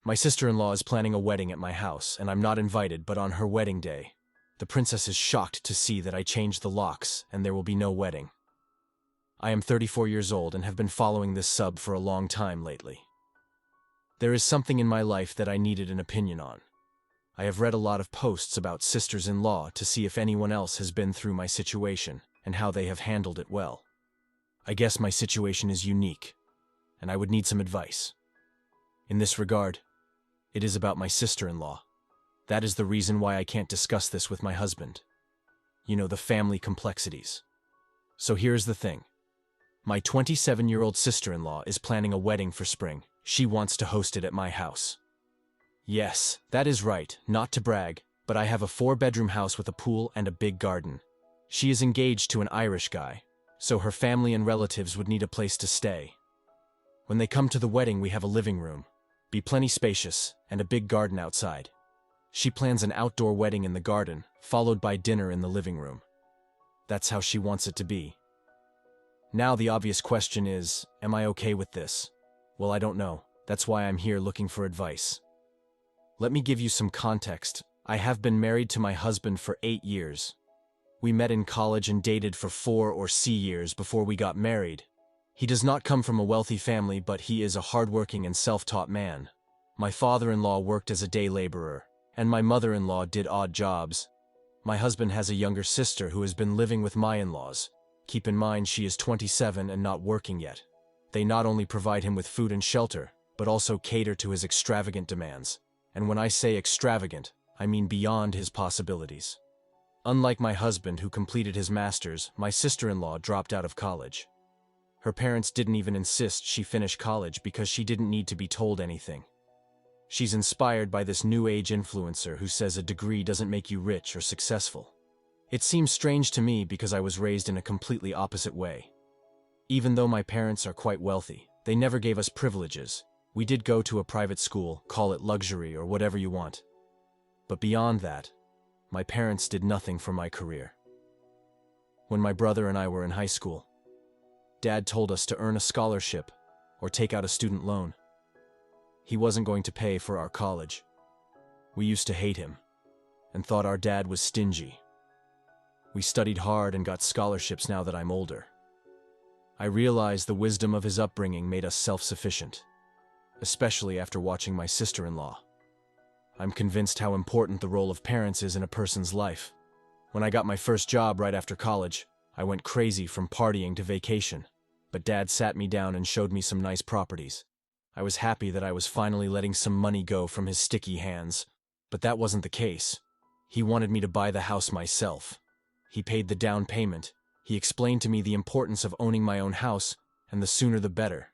My sister-in-law is planning a wedding at my house, and I'm not invited, but on her wedding day, the princess is shocked to see that I changed the locks and there will be no wedding. I am 34 years old and have been following this sub for a long time lately. There is something in my life that I needed an opinion on. I have read a lot of posts about sisters-in-law to see if anyone else has been through my situation and how they have handled it well. I guess my situation is unique, and I would need some advice. In this regard, it is about my sister-in-law. That is the reason why I can't discuss this with my husband. You know, the family complexities. So here's the thing. My 27-year-old sister-in-law is planning a wedding for spring. She wants to host it at my house. Yes, that is right, not to brag, but I have a 4-bedroom house with a pool and a big garden. She is engaged to an Irish guy, so her family and relatives would need a place to stay. When they come to the wedding, we have a living room, be plenty spacious, and a big garden outside. She plans an outdoor wedding in the garden, followed by dinner in the living room. That's how she wants it to be. Now the obvious question is, am I okay with this? Well, I don't know. That's why I'm here looking for advice. Let me give you some context. I have been married to my husband for 8 years. We met in college and dated for 4 or 5 years before we got married. He does not come from a wealthy family, but he is a hardworking and self-taught man. My father-in-law worked as a day laborer, and my mother-in-law did odd jobs. My husband has a younger sister who has been living with my in-laws. Keep in mind she is 27 and not working yet. They not only provide him with food and shelter, but also cater to his extravagant demands. And when I say extravagant, I mean beyond his possibilities. Unlike my husband, who completed his master's, my sister-in-law dropped out of college. Her parents didn't even insist she finish college because she didn't need to be told anything. She's inspired by this new age influencer who says a degree doesn't make you rich or successful. It seems strange to me because I was raised in a completely opposite way. Even though my parents are quite wealthy, they never gave us privileges. We did go to a private school, call it luxury or whatever you want. But beyond that, my parents did nothing for my career. When my brother and I were in high school, Dad told us to earn a scholarship or take out a student loan. He wasn't going to pay for our college. We used to hate him and thought our dad was stingy. We studied hard and got scholarships now that I'm older. I realized the wisdom of his upbringing made us self-sufficient, especially after watching my sister-in-law. I'm convinced how important the role of parents is in a person's life. When I got my first job right after college, I went crazy from partying to vacation, but Dad sat me down and showed me some nice properties. I was happy that I was finally letting some money go from his sticky hands, but that wasn't the case. He wanted me to buy the house myself. He paid the down payment. He explained to me the importance of owning my own house, and the sooner the better.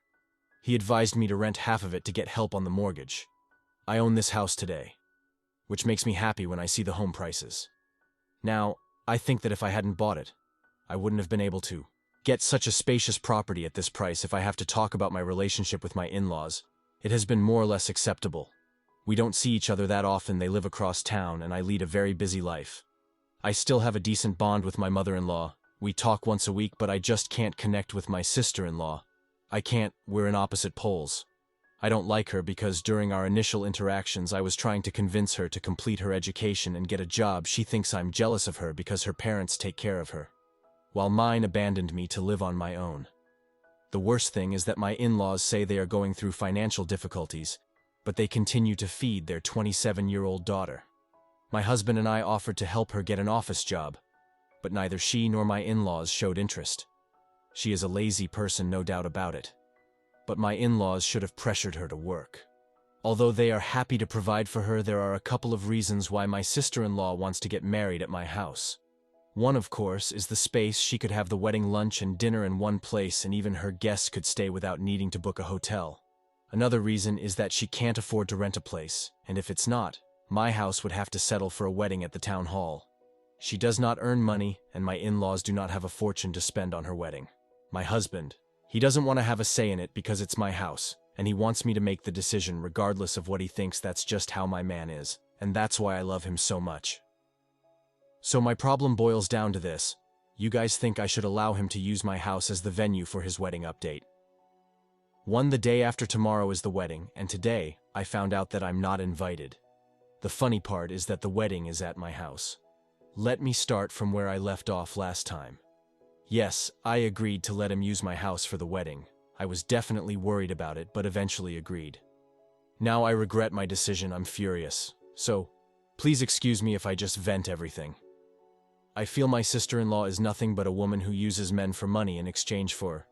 He advised me to rent half of it to get help on the mortgage. I own this house today, which makes me happy when I see the home prices. Now, I think that if I hadn't bought it, I wouldn't have been able to get such a spacious property at this price. If I have to talk about my relationship with my in-laws, it has been more or less acceptable. We don't see each other that often. They live across town, and I lead a very busy life. I still have a decent bond with my mother-in-law. We talk once a week, but I just can't connect with my sister-in-law. I can't. We're in opposite poles. I don't like her because during our initial interactions I was trying to convince her to complete her education and get a job. She thinks I'm jealous of her because her parents take care of her, while mine abandoned me to live on my own. The worst thing is that my in-laws say they are going through financial difficulties, but they continue to feed their 27-year-old daughter. My husband and I offered to help her get an office job, but neither she nor my in-laws showed interest. She is a lazy person, no doubt about it. But my in-laws should have pressured her to work. Although they are happy to provide for her, there are a couple of reasons why my sister-in-law wants to get married at my house. One, of course, is the space. She could have the wedding lunch and dinner in one place, and even her guests could stay without needing to book a hotel. Another reason is that she can't afford to rent a place, and if it's not, my house would have to settle for a wedding at the town hall. She does not earn money, and my in-laws do not have a fortune to spend on her wedding. My husband, he doesn't want to have a say in it because it's my house, and he wants me to make the decision regardless of what he thinks. That's just how my man is, and that's why I love him so much. So my problem boils down to this. You guys think I should allow him to use my house as the venue for his wedding update? The day after tomorrow is the wedding, and today I found out that I'm not invited. The funny part is that the wedding is at my house. Let me start from where I left off last time. Yes, I agreed to let him use my house for the wedding. I was definitely worried about it, but eventually agreed. Now I regret my decision. I'm furious. So, please excuse me if I just vent everything. I feel my sister-in-law is nothing but a woman who uses men for money in exchange for...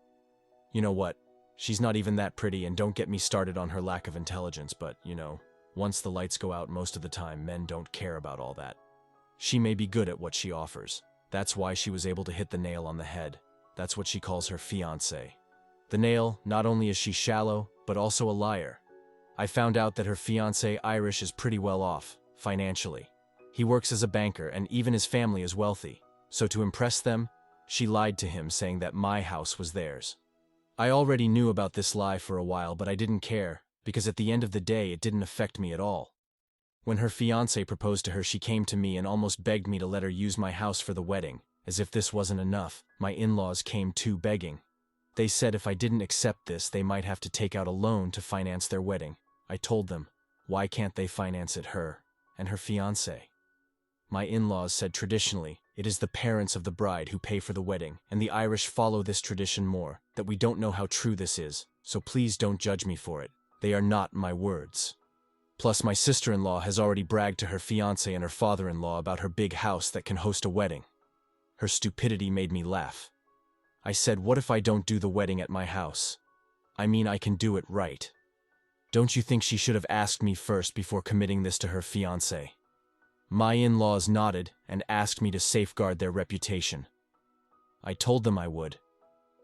You know what? She's not even that pretty, and don't get me started on her lack of intelligence, but, once the lights go out most of the time, men don't care about all that. She may be good at what she offers. That's why she was able to hit the nail on the head. That's what she calls her fiancé. The nail, not only is she shallow, but also a liar. I found out that her fiancé Irish is pretty well off, financially. He works as a banker, and even his family is wealthy. So to impress them, she lied to him, saying that my house was theirs. I already knew about this lie for a while, but I didn't care, because at the end of the day it didn't affect me at all. When her fiancé proposed to her, she came to me and almost begged me to let her use my house for the wedding. As if this wasn't enough, my in-laws came too, begging. They said if I didn't accept this, they might have to take out a loan to finance their wedding. I told them, why can't they finance it, her and her fiancé? My in-laws said traditionally, it is the parents of the bride who pay for the wedding, and the Irish follow this tradition more, that we don't know how true this is, so please don't judge me for it. They are not my words. Plus, my sister-in-law has already bragged to her fiancé and her father-in-law about her big house that can host a wedding. Her stupidity made me laugh. I said, what if I don't do the wedding at my house? I mean, I can do it right. Don't you think she should have asked me first before committing this to her fiancé? My in-laws nodded and asked me to safeguard their reputation. I told them I would,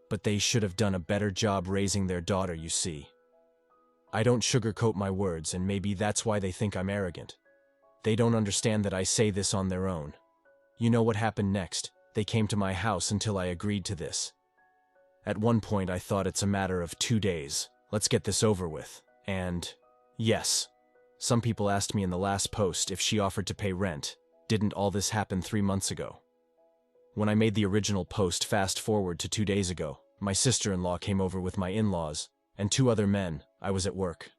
but they should have done a better job raising their daughter, you see. I don't sugarcoat my words, and maybe that's why they think I'm arrogant. They don't understand that I say this on their own. You know what happened next? They came to my house until I agreed to this. At one point I thought it's a matter of 2 days. Let's get this over with. And, yes, some people asked me in the last post if she offered to pay rent. Didn't all this happen 3 months ago? When I made the original post, fast forward to 2 days ago, my sister-in-law came over with my in-laws and 2 other men. I was at work.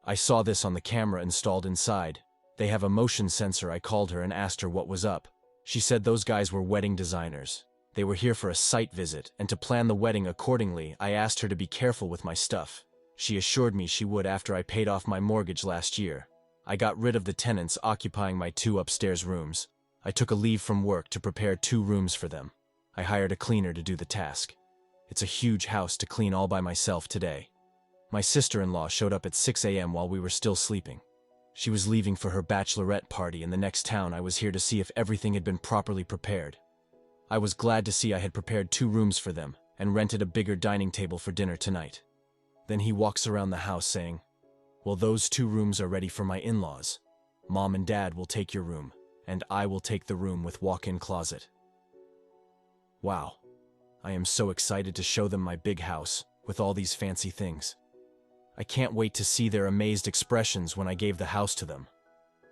I saw this on the camera installed inside. They have a motion sensor. I called her and asked her what was up. She said those guys were wedding designers. They were here for a site visit and to plan the wedding accordingly. I asked her to be careful with my stuff. She assured me she would after I paid off my mortgage last year. I got rid of the tenants occupying my 2 upstairs rooms. I took a leave from work to prepare 2 rooms for them. I hired a cleaner to do the task. It's a huge house to clean all by myself today. My sister-in-law showed up at 6 a.m. while we were still sleeping. She was leaving for her bachelorette party in the next town. I was here to see if everything had been properly prepared. I was glad to see I had prepared 2 rooms for them and rented a bigger dining table for dinner tonight. Then he walks around the house saying, well, those 2 rooms are ready for my in-laws. Mom and Dad will take your room, and I will take the room with walk-in closet. Wow, I am so excited to show them my big house with all these fancy things. I can't wait to see their amazed expressions when I gave the house to them.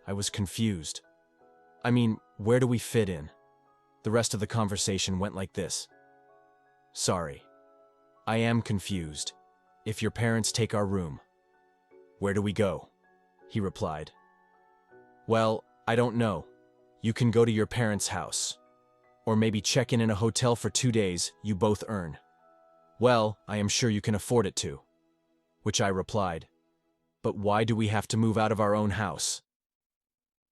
I was confused. I mean, where do we fit in? The rest of the conversation went like this. Sorry. I am confused. If your parents take our room, where do we go? He replied. Well, I don't know. You can go to your parents' house. Or maybe check in a hotel for 2 days, you both earn. Well, I am sure you can afford it to. Which I replied, but why do we have to move out of our own house?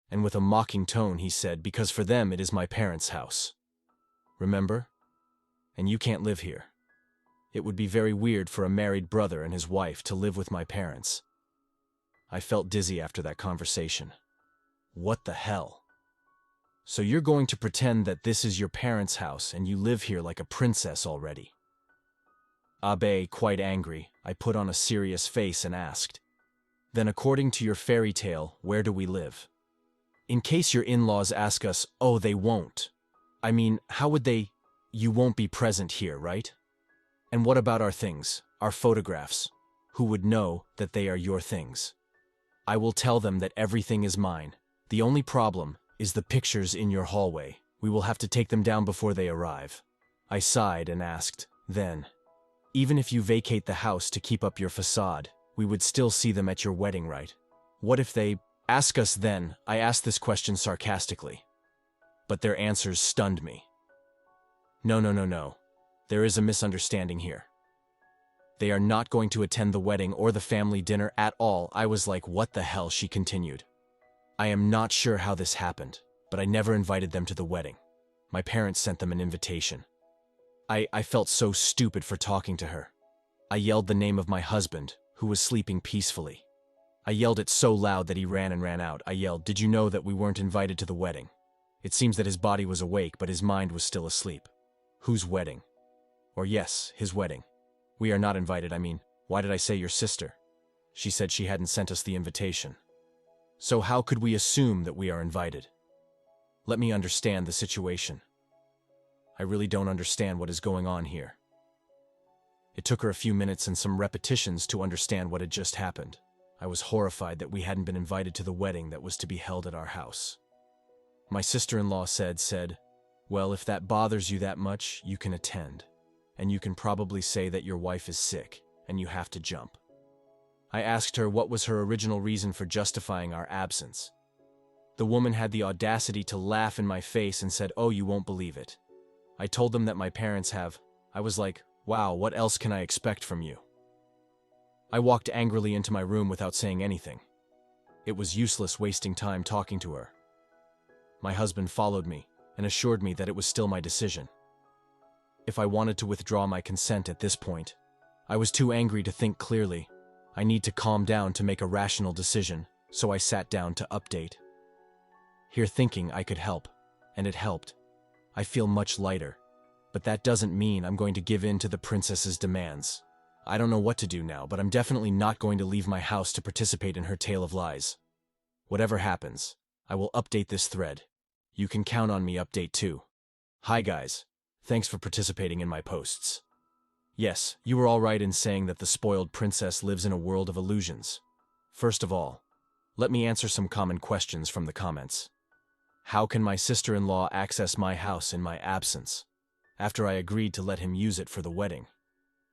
And with a mocking tone he said, because for them it is my parents' house. Remember? And you can't live here. It would be very weird for a married brother and his wife to live with my parents. I felt dizzy after that conversation. What the hell? So you're going to pretend that this is your parents' house and you live here like a princess already? Abe, quite angry, I put on a serious face and asked, then according to your fairy tale, where do we live? In case your in-laws ask us, oh, they won't. I mean, how would they? You won't be present here, right? And what about our things, our photographs? Who would know that they are your things? I will tell them that everything is mine. The only problem is the pictures in your hallway. We will have to take them down before they arrive. I sighed and asked, then, Even if you vacate the house to keep up your facade, we would still see them at your wedding, right? What if they ask us then? I asked this question sarcastically. But their answers stunned me. No, no, no, no. There is a misunderstanding here. They are not going to attend the wedding or the family dinner at all. I was like, what the hell? She continued. I am not sure how this happened, but I never invited them to the wedding. My parents sent them an invitation. I felt so stupid for talking to her. I yelled the name of my husband, who was sleeping peacefully. I yelled it so loud that he ran and ran out. I yelled, did you know that we weren't invited to the wedding? It seems that his body was awake, but his mind was still asleep. Whose wedding? Or yes, his wedding. We are not invited. I mean, why did I say your sister? She said she hadn't sent us the invitation. So how could we assume that we are invited? Let me understand the situation. I really don't understand what is going on here. It took her a few minutes and some repetitions to understand what had just happened. I was horrified that we hadn't been invited to the wedding that was to be held at our house. My sister-in-law said, well, if that bothers you that much, you can attend. And you can probably say that your wife is sick, and you have to jump. I asked her what was her original reason for justifying our absence. The woman had the audacity to laugh in my face and said, oh, you won't believe it. I told them that my parents have. I was like, wow, what else can I expect from you? I walked angrily into my room without saying anything. It was useless wasting time talking to her. My husband followed me and assured me that it was still my decision. If I wanted to withdraw my consent at this point, I was too angry to think clearly. I need to calm down to make a rational decision, so I sat down to update. Here thinking I could help, and it helped. I feel much lighter, but that doesn't mean I'm going to give in to the princess's demands. I don't know what to do now, but I'm definitely not going to leave my house to participate in her tale of lies. Whatever happens, I will update this thread. You can count on me update too. Hi guys, thanks for participating in my posts. Yes, you were all right in saying that the spoiled princess lives in a world of illusions. First of all, let me answer some common questions from the comments. How can my sister-in-law access my house in my absence, after I agreed to let him use it for the wedding?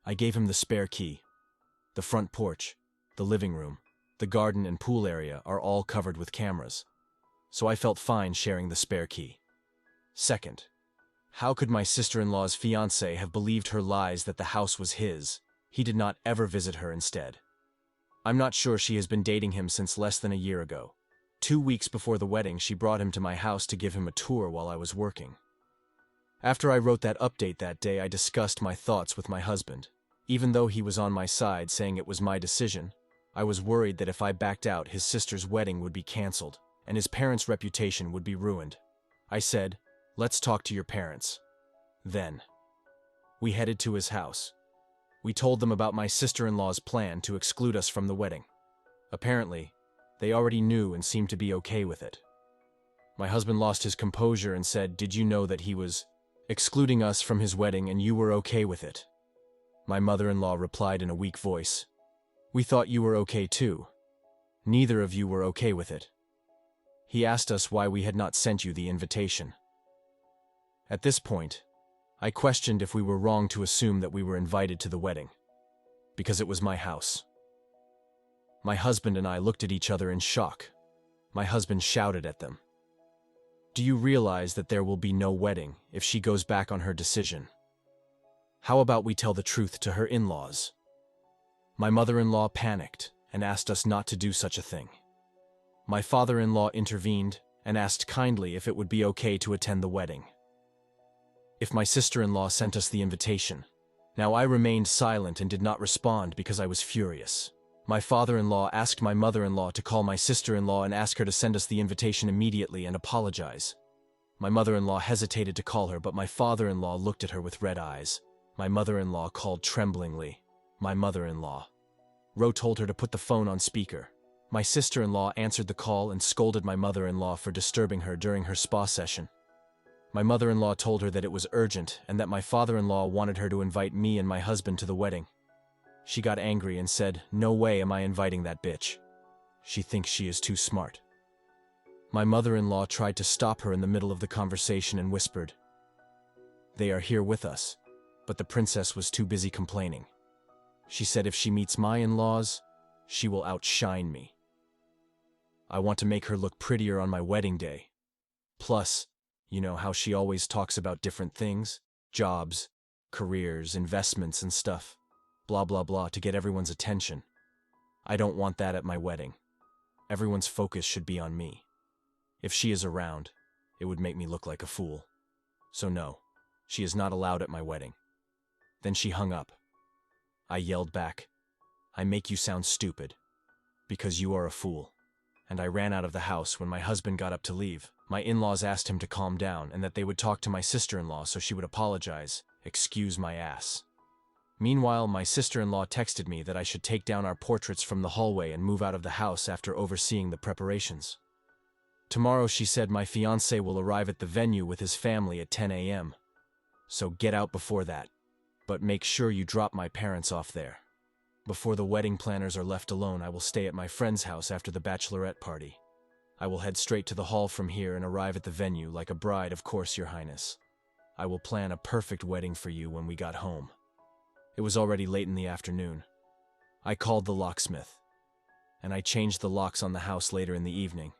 I gave him the spare key. The front porch, the living room, the garden and pool area are all covered with cameras, so I felt fine sharing the spare key. Second, how could my sister-in-law's fiancé have believed her lies that the house was his? He did not ever visit her instead. I'm not sure she has been dating him since less than a year ago. 2 weeks before the wedding, she brought him to my house to give him a tour while I was working. After I wrote that update that day, I discussed my thoughts with my husband. Even though he was on my side saying it was my decision, I was worried that if I backed out, his sister's wedding would be canceled, and his parents' reputation would be ruined. I said, let's talk to your parents. Then, we headed to his house. We told them about my sister-in-law's plan to exclude us from the wedding. Apparently, they already knew and seemed to be okay with it. My husband lost his composure and said, did you know that he was excluding us from his wedding and you were okay with it? My mother-in-law replied in a weak voice, we thought you were okay too. Neither of you were okay with it. He asked us why we had not sent you the invitation. At this point, I questioned if we were wrong to assume that we were invited to the wedding, because it was my house. My husband and I looked at each other in shock. My husband shouted at them, do you realize that there will be no wedding if she goes back on her decision? How about we tell the truth to her in-laws? My mother-in-law panicked and asked us not to do such a thing. My father-in-law intervened and asked kindly if it would be okay to attend the wedding. If my sister-in-law sent us the invitation. Now I remained silent and did not respond because I was furious. My father-in-law asked my mother-in-law to call my sister-in-law and ask her to send us the invitation immediately and apologize. My mother-in-law hesitated to call her, but my father-in-law looked at her with red eyes. My mother-in-law called tremblingly. My mother-in-law. Ro told her to put the phone on speaker. My sister-in-law answered the call and scolded my mother-in-law for disturbing her during her spa session. My mother-in-law told her that it was urgent and that my father-in-law wanted her to invite me and my husband to the wedding. She got angry and said, no way am I inviting that bitch. She thinks she is too smart. My mother-in-law tried to stop her in the middle of the conversation and whispered, they are here with us, but the princess was too busy complaining. She said if she meets my in-laws, she will outshine me. I want to make her look prettier on my wedding day. Plus, you know how she always talks about different things? Jobs, careers, investments and stuff. Blah blah blah to get everyone's attention. I don't want that at my wedding. Everyone's focus should be on me. If she is around, it would make me look like a fool. So no, she is not allowed at my wedding. Then she hung up. I yelled back, I make you sound stupid, because you are a fool. And I ran out of the house. When my husband got up to leave, my in-laws asked him to calm down and that they would talk to my sister-in-law so she would apologize, excuse my ass. Meanwhile, my sister-in-law texted me that I should take down our portraits from the hallway and move out of the house after overseeing the preparations. Tomorrow, she said, my fiancé will arrive at the venue with his family at 10 a.m. So get out before that, but make sure you drop my parents off there. Before the wedding planners are left alone, I will stay at my friend's house after the bachelorette party. I will head straight to the hall from here and arrive at the venue like a bride, of course, Your Highness. I will plan a perfect wedding for you when we got home. It was already late in the afternoon. I called the locksmith, and I changed the locks on the house later in the evening.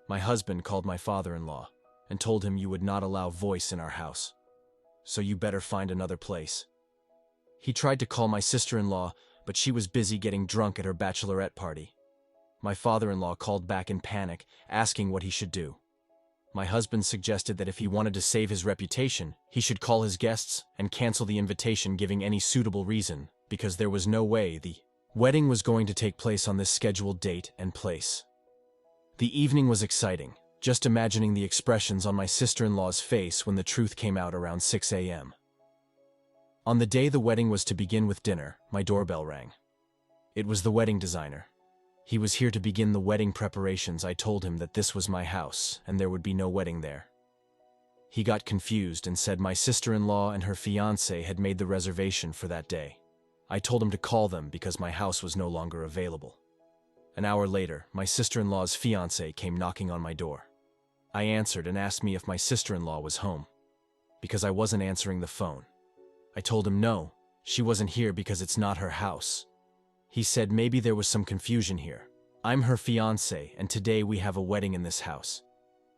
My husband called my father-in-law and told him you would not allow voice in our house, so you better find another place. He tried to call my sister-in-law, but she was busy getting drunk at her bachelorette party. My father-in-law called back in panic, asking what he should do. My husband suggested that if he wanted to save his reputation, he should call his guests and cancel the invitation, giving any suitable reason, because there was no way the wedding was going to take place on this scheduled date and place. The evening was exciting, just imagining the expressions on my sister-in-law's face when the truth came out around 6 a.m. On the day the wedding was to begin with dinner, my doorbell rang. It was the wedding designer. He was here to begin the wedding preparations. I told him that this was my house and there would be no wedding there. He got confused and said my sister-in-law and her fiancé had made the reservation for that day. I told him to call them because my house was no longer available. An hour later, my sister-in-law's fiancé came knocking on my door. I answered and asked me if my sister-in-law was home, because I wasn't answering the phone. I told him no, she wasn't here because it's not her house. He said maybe there was some confusion here. I'm her fiancé, and today we have a wedding in this house.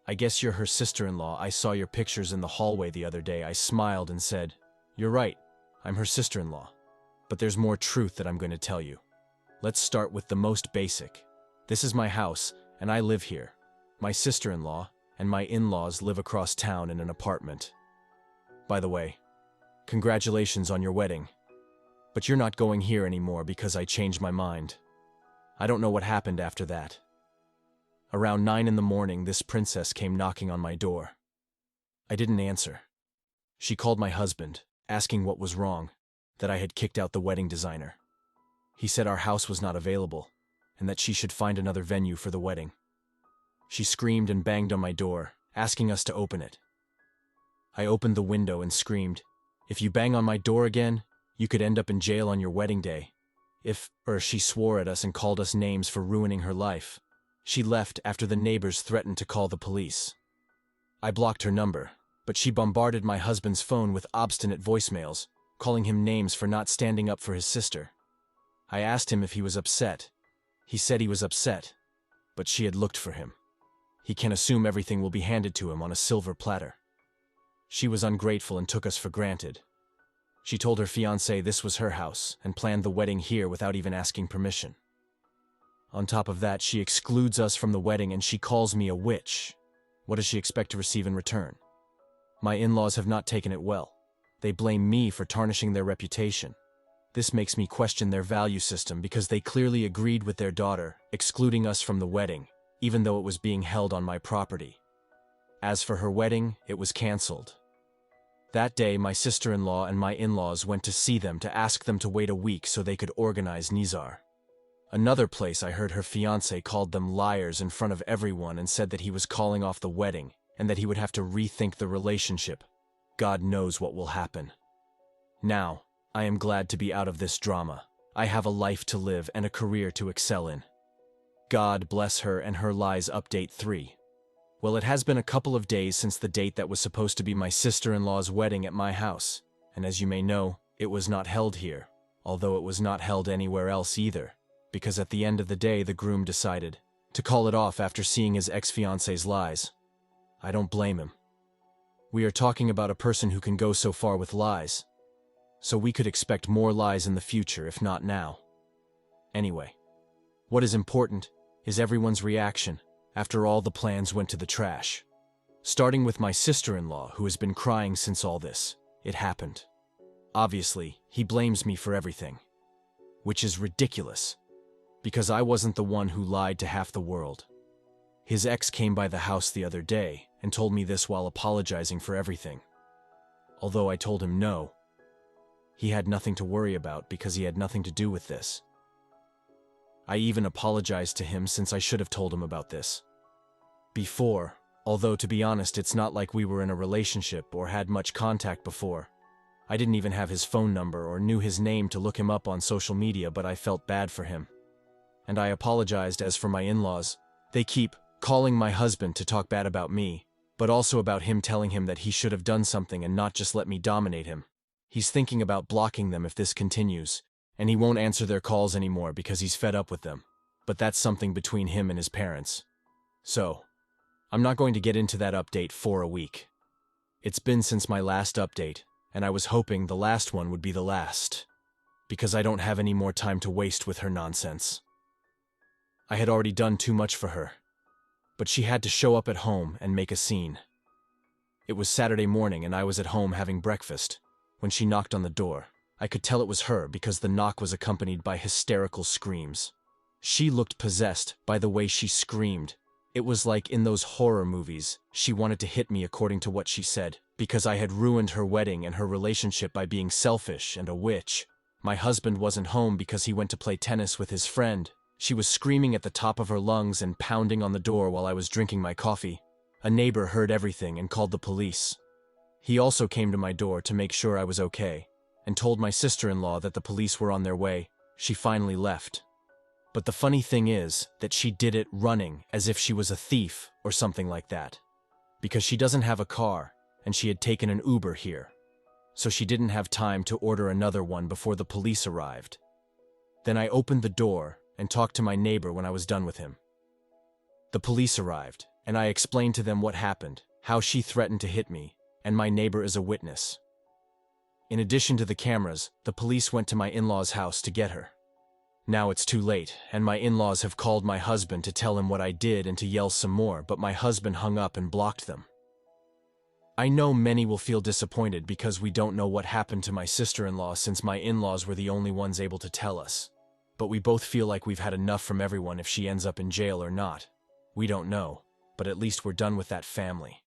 I guess you're her sister-in-law. I saw your pictures in the hallway the other day. I smiled and said, you're right, I'm her sister-in-law. But there's more truth that I'm going to tell you. Let's start with the most basic. This is my house, and I live here. My sister-in-law and my in-laws live across town in an apartment. By the way, congratulations on your wedding. But you're not going here anymore because I changed my mind. I don't know what happened after that. Around 9 in the morning, this princess came knocking on my door. I didn't answer. She called my husband, asking what was wrong, that I had kicked out the wedding designer. He said our house was not available, and that she should find another venue for the wedding. She screamed and banged on my door, asking us to open it. I opened the window and screamed, if you bang on my door again, you could end up in jail on your wedding day. She swore at us and called us names for ruining her life. She left after the neighbors threatened to call the police. I blocked her number, but she bombarded my husband's phone with obstinate voicemails, calling him names for not standing up for his sister. I asked him if he was upset. He said he was upset, but she had looked for him. He can assume everything will be handed to him on a silver platter. She was ungrateful and took us for granted. She told her fiancé this was her house and planned the wedding here without even asking permission. On top of that, she excludes us from the wedding and she calls me a witch. What does she expect to receive in return? My in-laws have not taken it well. They blame me for tarnishing their reputation. This makes me question their value system because they clearly agreed with their daughter, excluding us from the wedding, even though it was being held on my property. As for her wedding, it was cancelled. That day, my sister-in-law and my in-laws went to see them to ask them to wait a week so they could organize Nizar. Another place I heard her fiancé called them liars in front of everyone and said that he was calling off the wedding and that he would have to rethink the relationship. God knows what will happen. Now, I am glad to be out of this drama. I have a life to live and a career to excel in. God bless her and her lies. Update 3. Well, it has been a couple of days since the date that was supposed to be my sister-in-law's wedding at my house, and as you may know, it was not held here, although it was not held anywhere else either, because at the end of the day the groom decided to call it off after seeing his ex-fiance's lies. I don't blame him. We are talking about a person who can go so far with lies, so we could expect more lies in the future, if not now. Anyway, what is important is everyone's reaction after all the plans went to the trash. Starting with my sister-in-law, who has been crying since all this. It happened. Obviously, he blames me for everything, which is ridiculous, because I wasn't the one who lied to half the world. His ex came by the house the other day and told me this while apologizing for everything. Although I told him no, he had nothing to worry about because he had nothing to do with this. I even apologized to him since I should have told him about this before, although to be honest it's not like we were in a relationship or had much contact before. I didn't even have his phone number or knew his name to look him up on social media, but I felt bad for him. And I apologized. As for my in-laws, they keep calling my husband to talk bad about me, but also about him, telling him that he should have done something and not just let me dominate him. He's thinking about blocking them if this continues, and he won't answer their calls anymore because he's fed up with them. But that's something between him and his parents. So, I'm not going to get into that update for a week. It's been since my last update, and I was hoping the last one would be the last, because I don't have any more time to waste with her nonsense. I had already done too much for her, but she had to show up at home and make a scene. It was Saturday morning and I was at home having breakfast when she knocked on the door. I could tell it was her because the knock was accompanied by hysterical screams. She looked possessed by the way she screamed. It was like in those horror movies. She wanted to hit me, according to what she said, because I had ruined her wedding and her relationship by being selfish and a witch. My husband wasn't home because he went to play tennis with his friend. She was screaming at the top of her lungs and pounding on the door while I was drinking my coffee. A neighbor heard everything and called the police. He also came to my door to make sure I was okay, and told my sister-in-law that the police were on their way. She finally left. But the funny thing is that she did it running, as if she was a thief or something like that. Because she doesn't have a car, and she had taken an Uber here. So she didn't have time to order another one before the police arrived. Then I opened the door and talked to my neighbor when I was done with him. The police arrived, and I explained to them what happened, how she threatened to hit me, and my neighbor is a witness. In addition to the cameras, the police went to my in-laws' house to get her. Now it's too late, and my in-laws have called my husband to tell him what I did and to yell some more, but my husband hung up and blocked them. I know many will feel disappointed because we don't know what happened to my sister-in-law, since my in-laws were the only ones able to tell us. But we both feel like we've had enough from everyone. If she ends up in jail or not, we don't know, but at least we're done with that family.